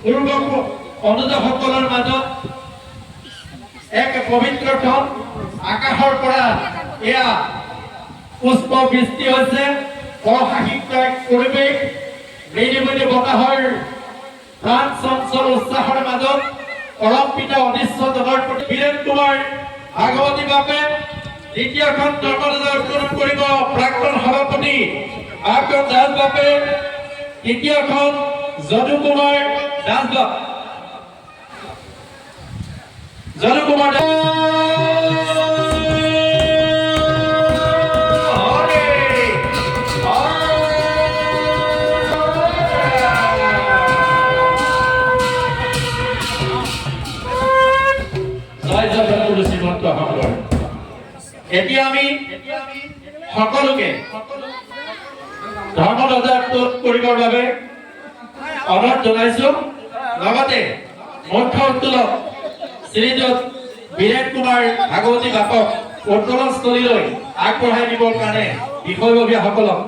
পূৰ্ব অনুজসকলৰ মাজত এক পবিত্ৰ ধন আকাশৰ পৰা এয়া পুষ্প বৃষ্টি হৈছে অসাহিত্য এক পৰিৱেশ নিৰিবিলি বতাহৰ প্ৰাণ চঞ্চল উৎসাহৰ মাজত পৰম পিতা অদৃশ্য জনৰ প্ৰতি বীৰেন কুমাৰ ভাগৱতী বাপে দ্বিতীয়খন ধৰ্মৰাজা উত্তোলন কৰিব প্ৰাক্তন সভাপতি প্ৰাক্তন দাস বাপে তৃতীয়খন যদু কুমাৰ দাস বাপ যদু কুমাৰ এতিয়া আমি সকলোকে ধৰ্মধ্বজা কৰিবৰ বাবে অনুৰোধ জনাইছো লগতে মুখ্য উত্তোলক শ্ৰীযুত বীৰেন কুমাৰ ভাগৱতী বাপক উত্তোলনস্থলীলৈ আগবঢ়াই দিবৰ কাৰণে বিষয়ববীয়াসকলক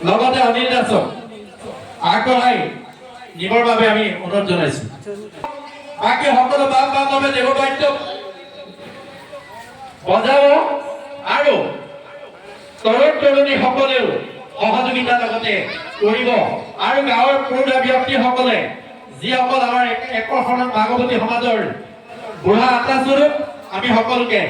লগতে অনিল দাসক আগবঢ়াই নিবৰ বাবে আমি অনুৰোধ জনাইছো বাকী সকলো বাপ বান্ধৱে দেৱবাদ্য বজাব আৰু তৰুণ তৰুণী সকলেও সহযোগিতা লগতে কৰিব আৰু গাঁৱৰ পুৰুষা ব্যক্তিসকলে যিসকল আমাৰ একৰখনত ভাগৱতী সমাজৰ বুঢ়া আত্মাস্বৰূপ আমি সকলোকে